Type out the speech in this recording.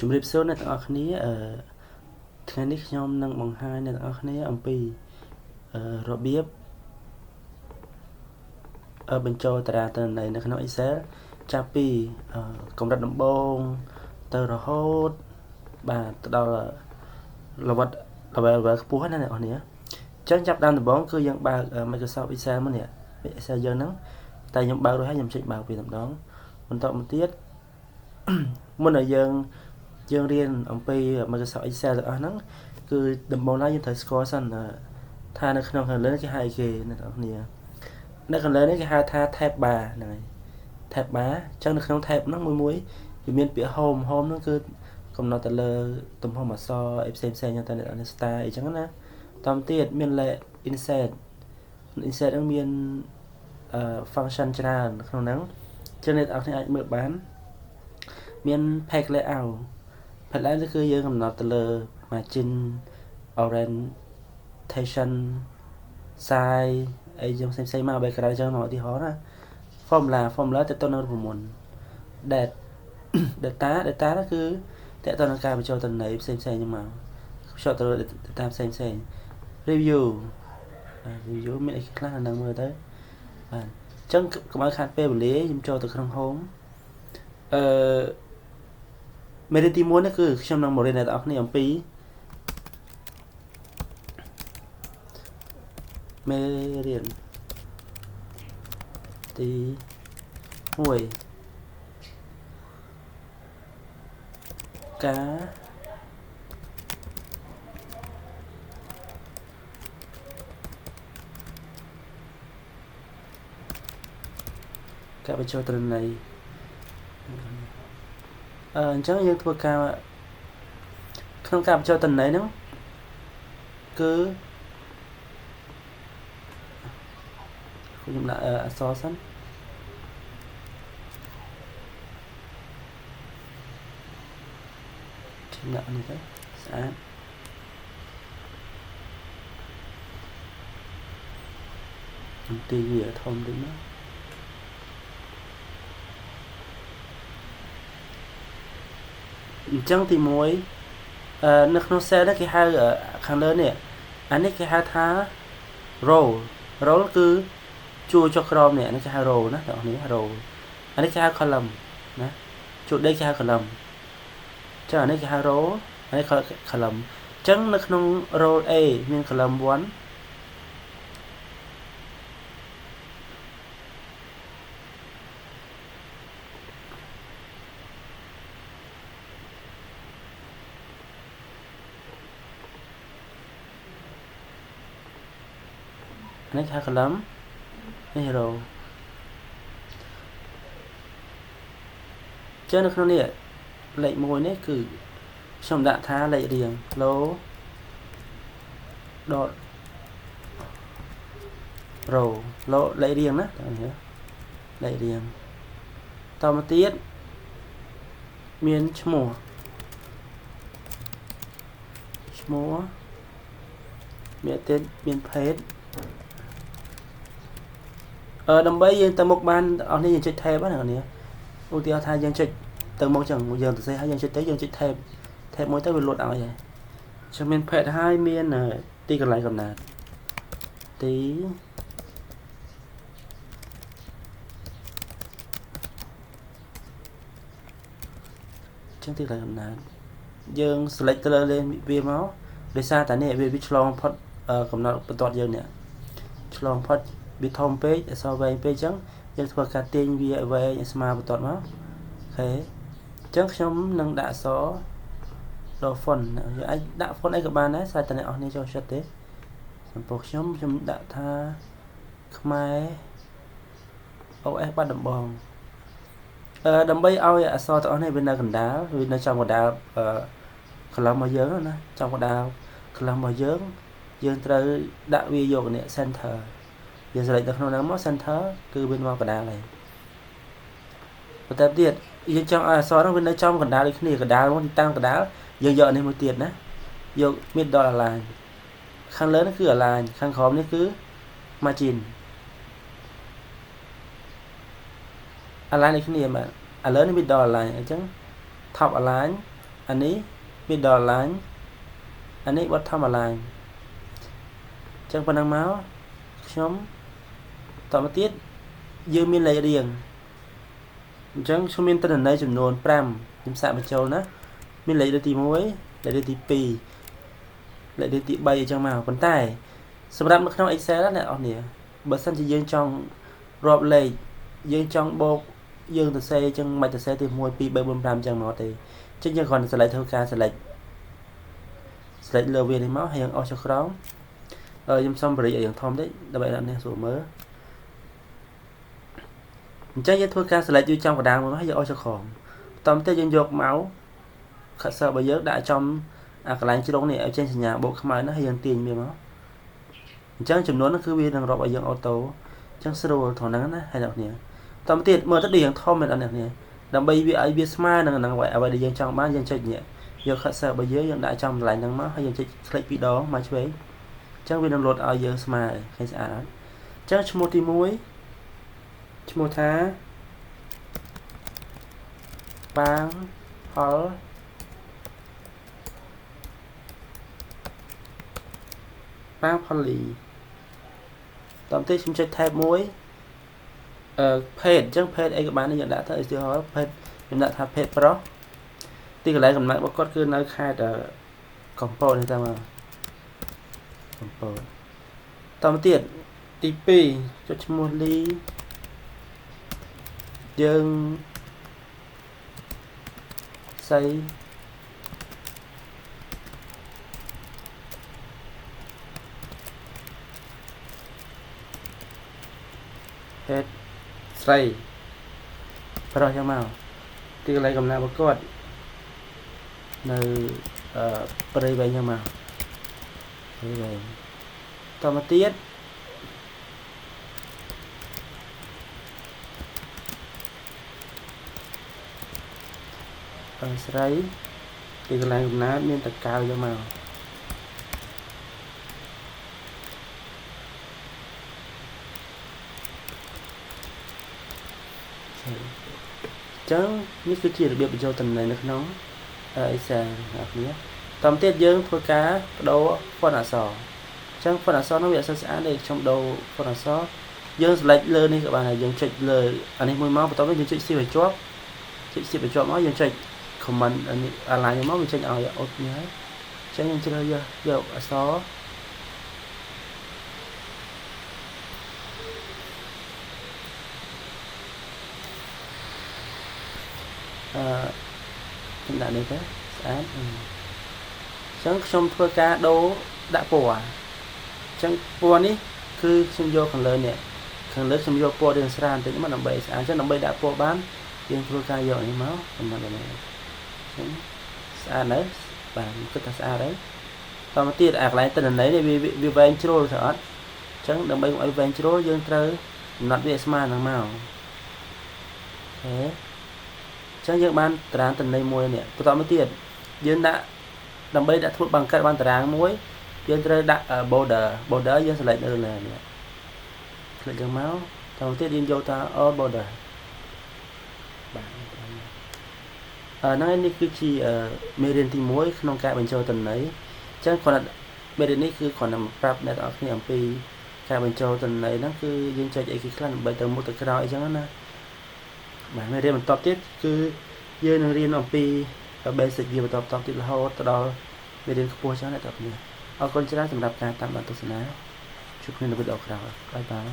ជំរាបសួរអ្នកទាំងអស់គ្នាថ្ងៃនេះខ្ញុំនឹងបង្ហាញអ្នកទាំងអស់គ្នាអំពីរបៀបបញ្ចូលតារាទិន្នន័យនៅក្នុង Excel ចាប់ពីកម្រិតដំបូងទៅរហូតបាទទៅដល់level ខ្ពស់ណាអ្នកទាំងអស់គ្នាអញ្ចឹងចាប់ដើមដំបូងគឺយើងបើក Microsoft Excel មកនេះ Excel យើងហ្នឹងតែខ្ញុំបើករួចហើយខ្ញុំចេញបើកពីម្ដងបន្តមកទៀតមុនឲ្យយើងរៀនអំពី Microsoft Excel ទាំងអស់ហ្នឹងគឺដំបូងឡើយយើងត្រូវស្គាល់សិនថានៅក្នុងខាងលើគេហៅអីគេអ្នកទាំងអស់គ្នានៅខាងលើនេះគេហៅថា tab bar ហ្នឹងហើយ tab bar អញ្ចឹងនៅក្នុង tab ហ្នឹងមួយវាមានពាក្យ home ហ្នឹងគឺកំណត់ទៅលើទំហំអក្សរអីផ្សេងៗទៅអ្នក style អីចឹងណាតាមទៀតមាន insert ហ្នឹងមាន function ច្រើនក្នុងហ្នឹងចឹងអ្នកទាំងអស់គ្នាអាចមើលបានមាន page layout គឺយើងកំណត់ទៅលើ margin orientation size អីយ៉ាងផ្សេងៗមក background ចឹងមកឧទាហរណ៍ណា formula ទៅទៅនឹងរូបមន្ត data នោះគឺតើតើនឹងការបញ្ចូលទិន្នន័យផ្សេងៗហ្នឹងមកបញ្ចូលទៅលើ data ផ្សេងៗ review មានអីខ្លះនៅមើលទៅបាទអញ្ចឹងកុំឲ្យខាតពេលវេលាខ្ញុំចូលទៅក្នុង home មេរៀនទី1នេះគឺខ្ញុំនឹងមករៀនអ្នកទាំងអស់គ្នាអំពីមេរៀនទី1ការបញ្ចូលទិន្នន័យអញ្ចឹងយើងធ្វើការក្នុងការបញ្ចូលទិន្នន័យហ្នឹងគឺខ្ញុំដាក់អក្សរសិនខ្ញុំដាក់នេះទៅស្អាតខ្ញុំទីវាធំតិចមកអញ្ចឹងទី1នៅក្នុង cell នេះគេហៅខាងលើនេះអានេះគេហៅថា row គឺជួរចុះក្រោមនេះគេហៅ row ណាបងប្អូន row អានេះគេហៅ column ណាជួរដេកគេហៅ column ចឹងអានេះគេហៅ row អានេះ column ចឹងនៅក្នុង row A មាន column 1នេះគេហៅ column នេះ row ចឹងនៅក្នុងនេះលេខ1នេះគឺខ្ញុំដាក់ថាលេខរៀង low dot row លេខរៀងណាលេខរៀងតមកទៀតមានឈ្មោះមានទៀតមាន page ដើម្បីយើងទៅមុខបានអស់នេះយើងចុច tab ណាអ្នកនាងឧទាហរណ៍ថាយើងចុចទៅមុខចឹងយើងទៅសេះហើយយើងចុចទៅយើងចុច tab មួយទៅវាលុតឲ្យហើយចាំមាន page ហើយមានទីកន្លែងកំណើតទីចឹងទីកន្លែងកំណើតយើង select ទៅលើវាមកដោយសារតែនេះវាឆ្លងផុតកំណត់បន្ទាត់យើងនេះឆ្លងផុតវាធំពេកអក្សរវែងពេកអញ្ចឹងយើងធ្វើការទាញវាវែងឲ្យស្មើបន្ទាត់មកអូខេអញ្ចឹងខ្ញុំនឹងដាក់អក្សរដល់ font អាចដាក់ font អីក៏បានដែរស្អាតតែអ្នកនរចូលចិត្តទេចំពោះខ្ញុំដាក់ថាខ្មែរ OS បាត់ដំបងដើម្បីឲ្យអក្សរទាំងអស់នេះវានៅកណ្ដាលវានៅចំកណ្ដាលcolumn របស់យើងណាចំកណ្ដាល column របស់យើងត្រូវដាក់វាយកនេះ center យើងសេលេចទៅក្នុងហ្នឹងមក center គឺវាមកកណ្ដាលហើយបន្ទាប់ទៀតយើងចង់ឲ្យអក្សរហ្នឹងវានៅចំកណ្ដាលដូចគ្នាកណ្ដាលមកទីតាំងកណ្ដាលយើងយកអានេះមួយទៀតណាយក middle align ខាងលើនេះគឺ align ខាងក្រោមនេះគឺ margin align នេះគ្នាបាទឥឡូវនេះ middle align អញ្ចឹង top align anh ấy middle line anh ấy bottom line chẳng phần năng máu nhómต่อมาទៀតយើងមានលេខរៀងអញ្ចឹងខ្ញុំមានទិន្នន័យចំនួន5ខ្ញុំសាកបញ្ចូលណាមានលេខទី1លេខទី2លេខទី3អញ្ចឹងមកប៉ុន្តែសម្រាប់នៅក្នុង Excel ណាអ្នកនរគ្នាបើសិនជាយើងចង់រាប់លេខយើងចង់បូកយើងទៅសេអញ្ចឹងមិនទៅសេទី1 2 3 4 5អញ្ចឹងមកទេអញ្ចឹងយើងគ្រាន់តែ select ធ្វើការ select លើវានេះមកហើយយើងអស់ចុះក្រោមខ្ញុំសុំបរិយាឲ្យយើងធំតិចដើម្បីអ្នកនេះស្រួលមើលអញ្ចឹងយើងធ្វើការ select យូរចំកណ្ដាលមកហើយយើងអស់ចុះក្រោមបន្តទៅយើងយក mouse cursor របស់យើងដាក់ចំអាកន្លែងជ្រុងនេះឲ្យចេញសញ្ញាបូកខ្មៅណាហើយយើងទាញវាមកអញ្ចឹងចំនួននោះគឺវានឹងរាប់ឲ្យយើងអូតូអញ្ចឹងស្រួលត្រង់ហ្នឹងណាហើយអ្នកនាងតទៅទៀតមើលទៅដូចយ៉ាងធំមែនអត់អ្នកនាងដើម្បីវាឲ្យវាស្មើនឹងអ្វីដែលយើងចង់បានយើងចុចនេះយក cursor របស់យើងដាក់ចំកន្លែងហ្នឹងមកហើយយើងចុច click ពីរដងមកឆ្វេងអញ្ចឹងវានឹងលោតឲ្យយើងស្មើឃើញស្អាតអត់អញ្ចឹងឈ្មោះទី1ឈ្មោះថាប៉ាងផលប៉ាងផលីតទៅខ្ញុំចុច tab 1page អញ្ចឹង page អីក៏បានយើងដាក់ទៅឧទាហរណ៍ page ខ្ញុំដាក់ថា page pro ទីកន្លែងកំណើតរបស់គាត់គឺនៅខេត្តកំពតនេះតែមកកំពតតទៅទៀតទី2ចុចឈ្មោះលីយើងសៃហេតុស្រីប្រោះយ៉ាងមកទីកន្លែងកំណើតរបស់គាត់នៅព្រៃវែងយ៉ាងមកព្រៃវែងតមកទៀតស្រីទីកន្លែងកំណើតមានតកៅយ៉ាងមកចឹងនេះគឺជារបៀបបញ្ចូលតំណែងនៅក្នុងExcel អ្នកនេះតទៅទៀតយើងធ្វើការបដូរ font អក្សរចឹង font អក្សរនោះវាអត់ស្អាតទេខ្ញុំដូរ font អក្សរយើង select លើនេះក៏បានហើយយើងចុចលើអានេះមួយមកបន្ទាប់មកយើងចុច shift ឲ្យជាប់ចុច shift ឲ្យជាប់មកយើងចុច command អានេះ align មកវាចេញឲ្យអូតនេះហើយចឹងយើងជ្រើសយកអក្សរខ្ញុំដាក់នេះទៅស្អាតអញ្ចឹងខ្ញុំធ្វើការដូរដាក់ពណ៌អញ្ចឹងពណ៌នេះគឺខ្ញុំយកខាងលើនេះខាងលើខ្ញុំយកពណ៌រាងស្រាលបន្តិចមកដើម្បីស្អាតអញ្ចឹងដើម្បីដាក់ពណ៌បានយើងធ្វើការយកនេះមកសម្រាប់នេះអញ្ចឹងស្អាតណាស់បាទគិតថាស្អាតហើយតមកទៀតអាកន្លែងទិន្នន័យនេះវាវែងជ្រុលទៅអត់អញ្ចឹងដើម្បីឲ្យវែងជ្រុលយើងត្រូវកំណត់វាស្មើនឹងមកអូខេចឹងយើងបានតារាងទិន្នន័យមួយនេះបន្តមកទៀតយើងដាក់ដើម្បីដាក់ធ្វើបង្កើតបានតារាងមួយយើងត្រូវដាក់ border យើង select នៅលើនេះ click យ៉ាងមកតទៅទៀតយើងយកថា all border បាទហ្នឹងនេះគឺជាមេរៀនទី1ក្នុងការបញ្ចូលទិន្នន័យអញ្ចឹងគ្រាន់តែមេរៀននេះគឺគ្រាន់តែប្រាប់អ្នកទាំងអស់គ្នាអំពីការបញ្ចូលទិន្នន័យហ្នឹងគឺយើងចុចអីគេខ្លះដើម្បីទៅមុខទៅក្រោយអញ្ចឹងណាបាទមេរៀនបន្តទៀតគឺយើងនឹងរៀនអំពី basic វាបន្តទៀតរហូតទៅដល់មេរៀនខ្ពស់ចឹងអ្នកទាំងអស់គ្នាអរគុណច្រើនសម្រាប់ការតាមដានទស្សនាជួបគ្នានៅវីដេអូក្រោយបាយបាយ